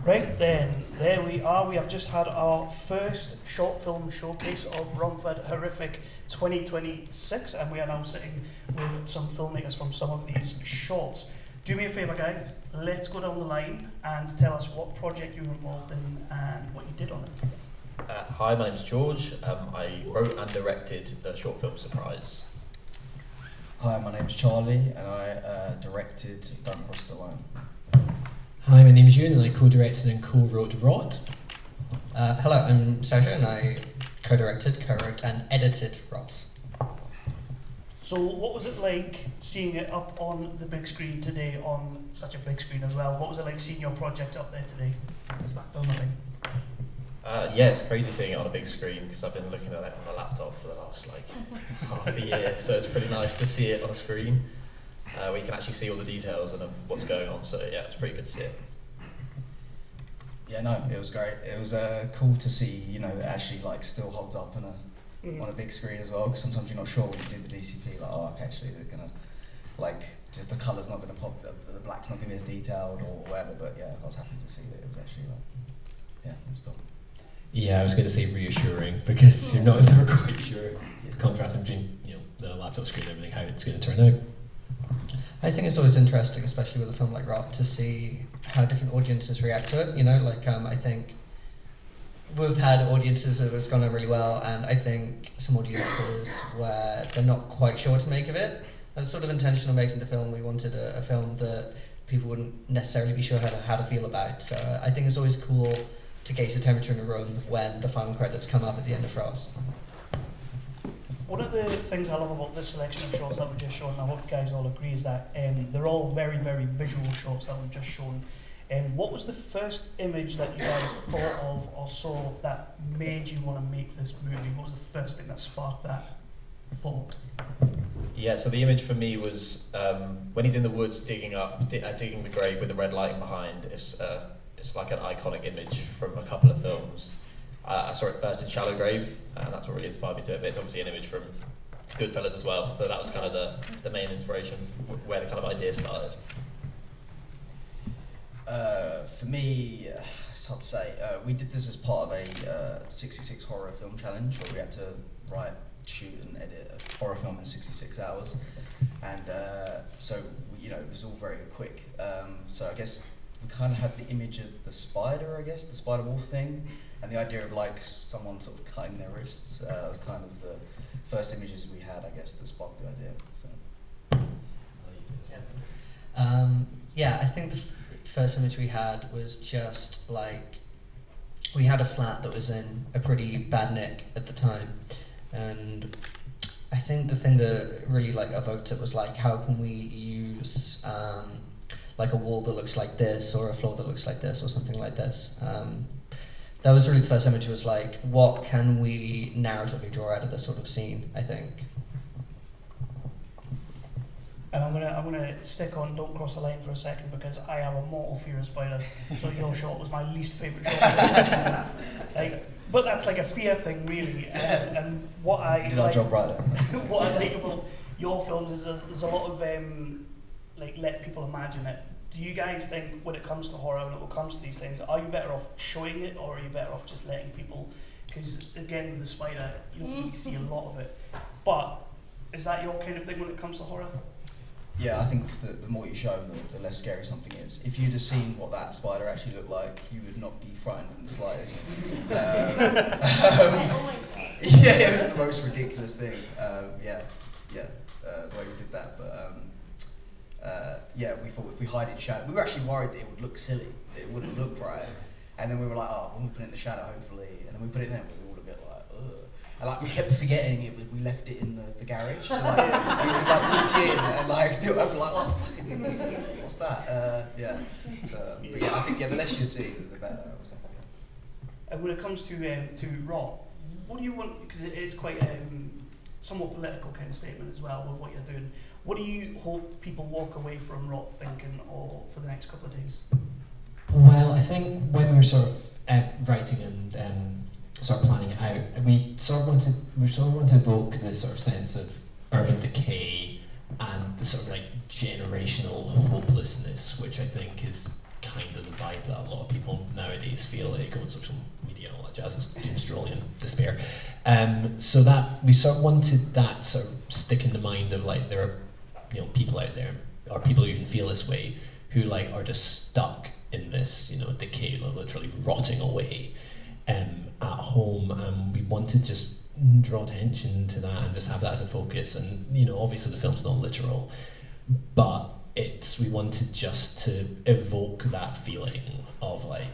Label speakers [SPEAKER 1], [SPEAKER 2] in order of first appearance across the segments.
[SPEAKER 1] Right then, there we are. We have just had our first short film showcase of Romford Horrific 2026, and we are now sitting with some filmmakers from some of these shorts. Do me a favour, guys. Let's go down the line and tell us what project you were involved in and what you did on it.
[SPEAKER 2] Hi, my name's George. I wrote and directed the short film Surprise.
[SPEAKER 3] Hi, my name's Charlie, and I directed Don't Cross the Line.
[SPEAKER 4] Hi, my name is Euan, and I co-directed and co-wrote Rot.
[SPEAKER 5] Hello, I'm Saoirse, and I co-directed, co-wrote, and edited Ross.
[SPEAKER 1] So what was it like seeing it up on the big screen today, on such a big screen as well? What was it like seeing your project up there today? Don't know.
[SPEAKER 2] Yeah, it's crazy seeing it on a big screen because I've been looking at it on a laptop for the last half a year, so it's pretty nice to see it on a screen where you can actually see all the details and what's going on. So yeah, it's pretty good to see it.
[SPEAKER 3] Yeah, no, it was great. It was cool to see, it actually still holds up on a big screen as well. Because sometimes you're not sure when you do the DCP, actually they're gonna just the colour's not gonna pop, the black's not gonna be as detailed or whatever. But yeah, I was happy to see that it was actually it was cool.
[SPEAKER 4] Yeah, I was going to say reassuring because you're never quite sure the contrast between the laptop screen and everything, how it's going to turn out.
[SPEAKER 5] I think it's always interesting, especially with a film like Rot, to see how different audiences react to it. I think we've had audiences that it's gone really well, and I think some audiences where they're not quite sure what to make of it. As sort of intentional making the film, we wanted a film that people wouldn't necessarily be sure how to feel about. So I think it's always cool to gauge the temperature in a room when the final credits come up at the end of Frost.
[SPEAKER 1] One of the things I love about this selection of shorts that we've just shown, and I hope you guys all agree, is that they're all very, very visual shorts that we've just shown. What was the first image that you guys thought of or saw that made you want to make this movie? What was the first thing that sparked that thought?
[SPEAKER 2] Yeah, so the image for me was when he's in the woods digging the grave with the red lighting behind. It's like an iconic image from a couple of films. I saw it first in Shallow Grave, and that's what really inspired me to it. But it's obviously an image from Goodfellas as well, so that was kind of the main inspiration, where the kind of idea started.
[SPEAKER 3] For me, it's hard to say. We did this as part of a 66 horror film challenge, where we had to write, shoot, and edit a horror film in 66 hours, and so it was all very quick. So I guess we kind of had the image of the spider, the spider wolf thing, and the idea of someone sort of cutting their wrists was kind of the first images we had, that sparked the idea. So.
[SPEAKER 5] I think the first image we had was just we had a flat that was in a pretty bad nick at the time, and I think the thing that really evoked it was how can we use a wall that looks like this, or a floor that looks like this, or something like this. That was really the first image. Was what can we narratively draw out of this sort of scene, I think.
[SPEAKER 1] And I'm gonna stick on Don't Cross the Line for a second, because I have a mortal fear of spiders. So your shot was my least favourite shot. But that's a fear thing, really. And what I
[SPEAKER 3] you did our job right there.
[SPEAKER 1] What I like about your films is there's a lot of let people imagine it. Do you guys think, when it comes to horror, when it comes to these things, are you better off showing it, or are you better off just letting people? Because again, with the spider, you don't really see a lot of it. But is that your kind of thing when it comes to horror?
[SPEAKER 3] Yeah, I think that the more you show, the less scary something is. If you'd have seen what that spider actually looked like, you would not be frightened in the slightest. It was the most ridiculous thing. The way we did that, but we thought if we hide it in shadow, we were actually worried that it would look silly, that it wouldn't look right, and then we were like, when we put it in the shadow, hopefully, and then we put it in there, we were all a bit like, ugh. And we kept forgetting it. We left it in the garage. So we would walk in and do it. I'd be like, oh fucking, what's that? So, but I think the less you see, the better.
[SPEAKER 1] And when it comes to Rot, what do you want? Because it is quite somewhat political kind of statement as well with what you're doing. What do you hope people walk away from Rot thinking, or for the next couple of days?
[SPEAKER 4] Well, I think when we were sort of writing and sort of planning it out, we sort of want to evoke this sort of sense of urban decay and the sort of generational hopelessness, which I think is kind of the vibe that a lot of people nowadays feel. They go on social media and all that jazz, it's doomscrolling and despair. So that we sort of wanted that sort of stick in the mind of like there are, you know, people out there, or people who even feel this way, who like are just stuck in this, you know, decay, literally rotting away at home, and we wanted to just draw attention to that and just have that as a focus. And you know, obviously the film's not literal, but we wanted just to evoke that feeling of like,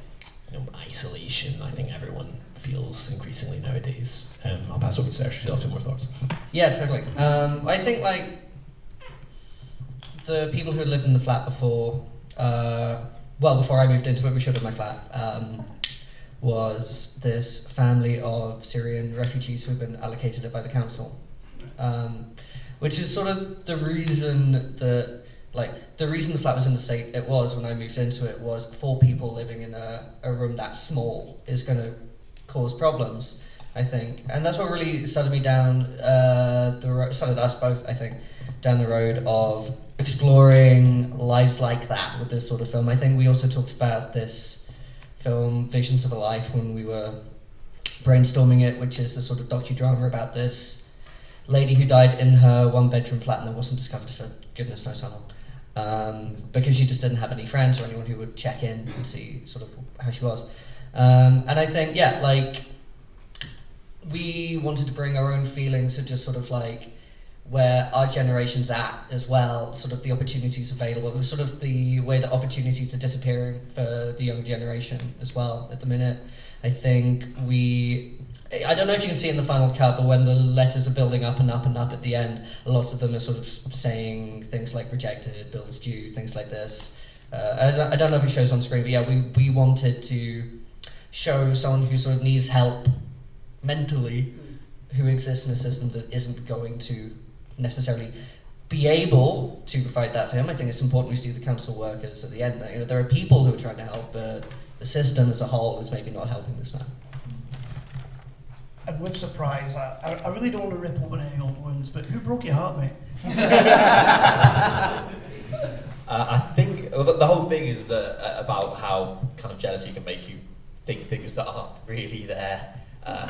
[SPEAKER 4] you know, isolation. I think everyone feels increasingly nowadays. I'll pass over to Saoirse. She'll have some more thoughts.
[SPEAKER 5] Yeah, totally. I think like the people who had lived in the flat before, before I moved into it, we showed up my flat, was this family of Syrian refugees who had been allocated it by the council, which is sort of the reason that, like, the reason the flat was in the state it was when I moved into it was 4 people living in a room that small is going to cause problems, I think. And that's what really started me down started us both, I think, down the road of exploring lives like that with this sort of film. I think we also talked about this film, Visions of a Life, when we were brainstorming it, which is a sort of docudrama about this lady who died in her 1-bedroom flat and then wasn't discovered for goodness knows how long, because she just didn't have any friends or anyone who would check in and see sort of how she was. And I think, yeah, like, we wanted to bring our own feelings of just sort of like where our generation's at as well, sort of the opportunities available, and sort of the way that opportunities are disappearing for the young generation as well at the minute. I think I don't know if you can see in the final cut, but when the letters are building up and up and up at the end, a lot of them are sort of saying things like rejected, bills due, things like this. I don't know if it shows on screen, but yeah, we wanted to show someone who sort of needs help mentally, who exists in a system that isn't going to necessarily be able to provide that for him. I think it's important we see the council workers at the end. You know, there are people who are trying to help, but the system as a whole is maybe not helping this man.
[SPEAKER 1] And with surprise, I really don't want to rip open any old wounds, but who broke your heart, mate?
[SPEAKER 2] I think the whole thing is that about how kind of jealousy can make you think things that aren't really there.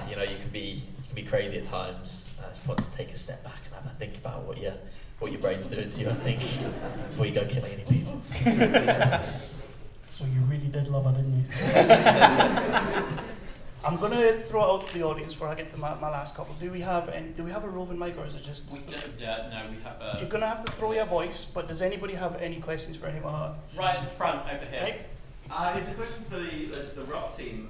[SPEAKER 2] You know, you can be crazy at times. It's important to take a step back and have a think about what your brain's doing to you, I think, before you go killing any people.
[SPEAKER 1] So you really did love her, didn't you? I'm gonna throw it out to the audience before I get to my last couple. Do we have a roving mic, or is it just?
[SPEAKER 6] We have a.
[SPEAKER 1] You're gonna have to throw your voice, but does anybody have any questions for anyone?
[SPEAKER 6] Right at the front over here.
[SPEAKER 1] Right?
[SPEAKER 7] It's a question for the rock team,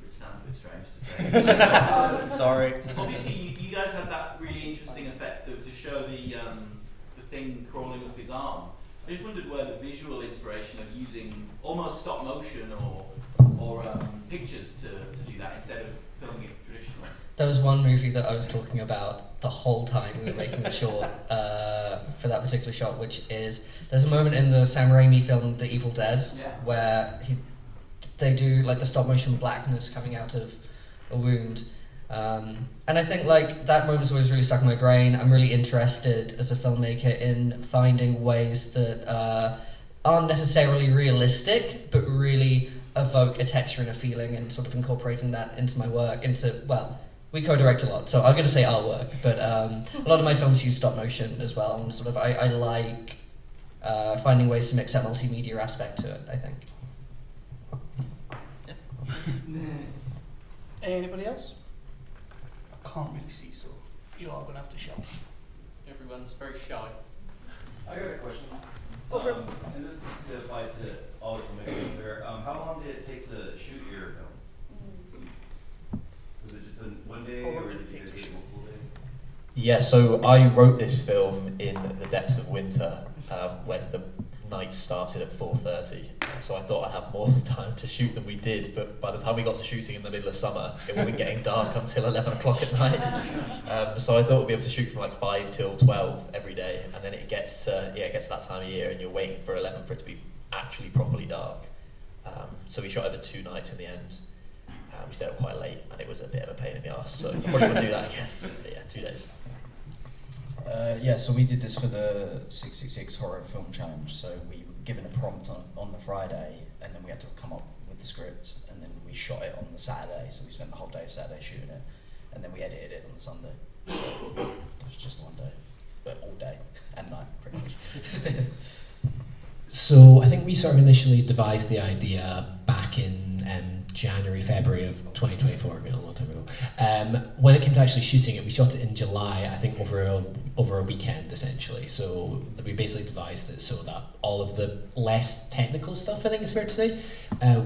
[SPEAKER 7] which sounds a bit strange to say.
[SPEAKER 3] Sorry.
[SPEAKER 7] Obviously, you guys had that really interesting effect to show the thing crawling up his arm. I just wondered where the visual inspiration of using almost stop motion or pictures to do that instead of filming it traditionally.
[SPEAKER 5] There was one movie that I was talking about the whole time we were making the short for that particular shot, which is, there's a moment in the Sam Raimi film The Evil Dead where they do like the stop motion blackness coming out of a wound. And I think like that moment's always really stuck in my brain. I'm really interested as a filmmaker in finding ways that aren't necessarily realistic, but really evoke a texture and a feeling, and sort of incorporating that into my work, we co-direct a lot, so I'm going to say our work, but a lot of my films use stop motion as well, and sort of I like finding ways to mix that multimedia aspect to it, I think.
[SPEAKER 1] Anybody else? I can't really see, so you are going to have to shout.
[SPEAKER 6] Everyone's very shy.
[SPEAKER 8] I got a question.
[SPEAKER 1] Go for it.
[SPEAKER 8] And this could apply to all the filmmakers there. How long did it take to shoot your film? Was it just in one day, or did you guys do it multiple days?
[SPEAKER 2] Yeah, so I wrote this film in the depths of winter when the night started at 4:30. So I thought I'd have more time to shoot than we did, but by the time we got to shooting in the middle of summer, it wasn't getting dark until 11 o'clock at night. So I thought we'd be able to shoot from like 5 till 12 every day, and then it gets to that time of year and you're waiting for 11 for it to be actually properly dark. So we shot over 2 nights in the end. We stayed up quite late and it was a bit of a pain in the arse, so probably wouldn't do that again. But yeah, 2 days.
[SPEAKER 3] So we did this for the 666 Horror Film Challenge, so we given a prompt on the Friday, and then we had to come up with the script, and then we shot it on the Saturday. So we spent the whole day of Saturday shooting it, and then we edited it on the Sunday. So it was just one day, but all day and night, pretty much.
[SPEAKER 4] So I think we sort of initially devised the idea back in January, February of 2024, a long time ago. When it came to actually shooting it, we shot it in July, I think over a weekend essentially. So we basically devised it so that all of the less technical stuff, I think it's fair to say,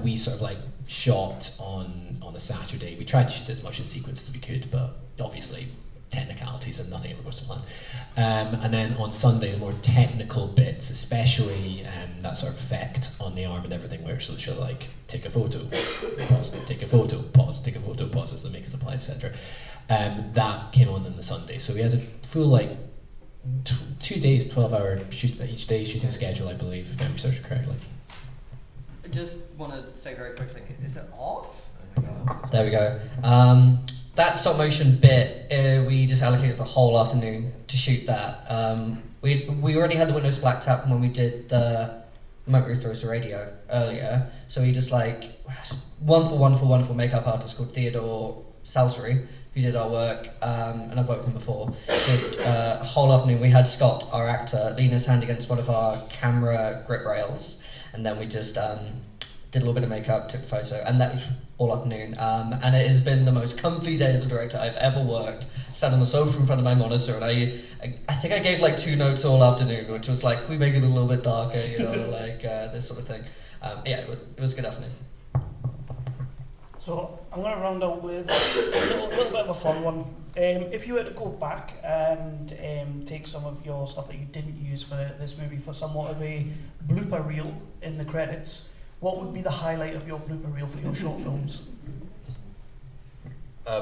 [SPEAKER 4] we sort of like shot on a Saturday. We tried to shoot as much in sequence as we could, but obviously technicalities and nothing ever goes to plan. And then on Sunday, the more technical bits, especially that sort of effect on the arm and everything, where she'll like take a photo, pause, take a photo, pause, take a photo, pause as the make a supply, etc. That came on the Sunday, so we had a full like 2 days, 12-hour shoot each day shooting schedule, I believe, if I'm researching correctly.
[SPEAKER 5] I just want to say very quickly, is it off? There we go. That stop motion bit, we just allocated the whole afternoon to shoot that. We already had the windows blacked out from when we did the Motor Throws the Radio earlier, so we just like wonderful makeup artist called Theodore Salisbury, who did our work, and I've worked with him before. Just a whole afternoon, we had Scott, our actor, lean his hand against one of our camera grip rails, and then we just did a little bit of makeup, took a photo, and that was all afternoon. And it has been the most comfy day as a director I've ever worked. Sat on the sofa in front of my monitor, and I think I gave like 2 notes all afternoon, which was like, can we make it a little bit darker, you know, like this sort of thing. Yeah, it was a good afternoon.
[SPEAKER 1] So I'm going to round out with a little bit of a fun one. If you were to go back and take some of your stuff that you didn't use for this movie for somewhat of a blooper reel in the credits, what would be the highlight of your blooper reel for your short films?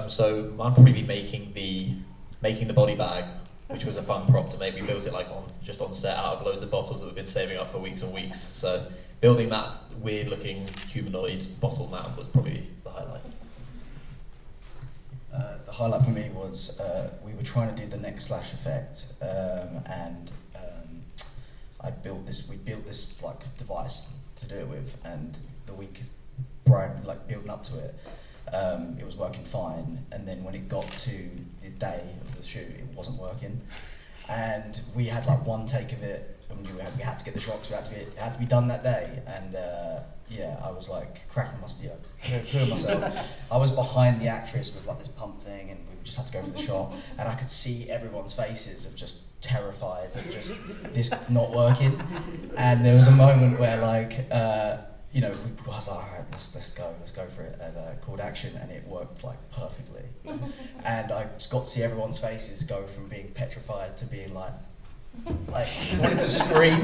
[SPEAKER 2] So I'd probably be making the body bag, which was a fun prop to make. We built it like just on set out of loads of bottles that we've been saving up for weeks and weeks. So building that weird looking humanoid bottle man was probably the highlight.
[SPEAKER 3] The highlight for me was we were trying to do the neck slash effect, and we built this like device to do it with, and the week prior, like building up to it, it was working fine, and then when it got to the day of the shoot, it wasn't working, and we had like one take of it, and we had to get the shots, it had to be done that day, and I was like cracking myself. I was behind the actress with like this pump thing, and we just had to go for the shot, and I could see everyone's faces of just terrified of just this not working, and there was a moment where like I was like, alright, let's go for it, and called action, and it worked like perfectly, and I just got to see everyone's faces go from being petrified to being like wanted to scream.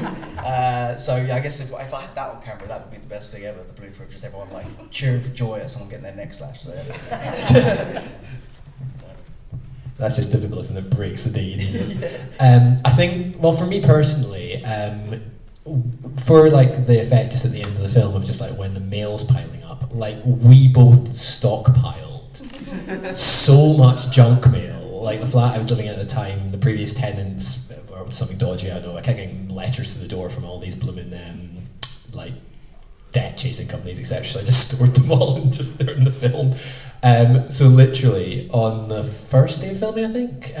[SPEAKER 3] So yeah, I guess if I had that on camera, that would be the best thing ever. The blooper of just everyone like cheering for joy at someone getting their neck slashed. So, yeah.
[SPEAKER 4] That's just difficult, isn't it? Breaks the day you need it. I think, well, for me personally, for like the effect just at the end of the film of just like when the mail's piling up, like we both stockpiled so much junk mail. Like the flat I was living in at the time, the previous tenants or something dodgy, I don't know, I kept getting letters to the door from all these blooming like debt chasing companies, etc. So I just stored them all and just they're in the film. So literally on the first day of filming, I think,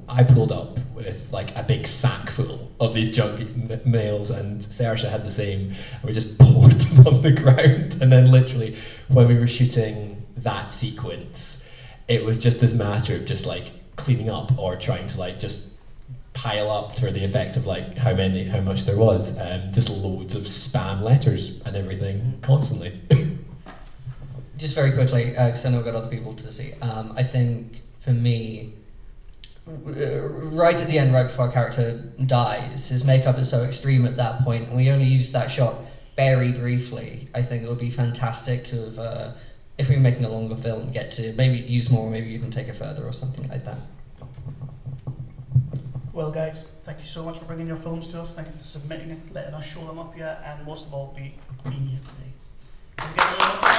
[SPEAKER 4] I pulled up with like a big sack full of these junk mails, and Saoirse had the same, and we just poured them on the ground. And then literally when we were shooting that sequence, it was just this matter of just like cleaning up or trying to like just pile up for the effect of like how much there was, just loads of spam letters and everything constantly.
[SPEAKER 5] Just very quickly, because I know I've got other people to see. I think for me, right at the end, right before our character dies, his makeup is so extreme at that point, and we only used that shot very briefly. I think it would be fantastic to have, if we were making a longer film, get to maybe use more, maybe even take it further or something like that.
[SPEAKER 1] Well, guys, thank you so much for bringing your films to us. Thank you for submitting it, letting us show them up here, and most of all, being here today. Can we get a little applause?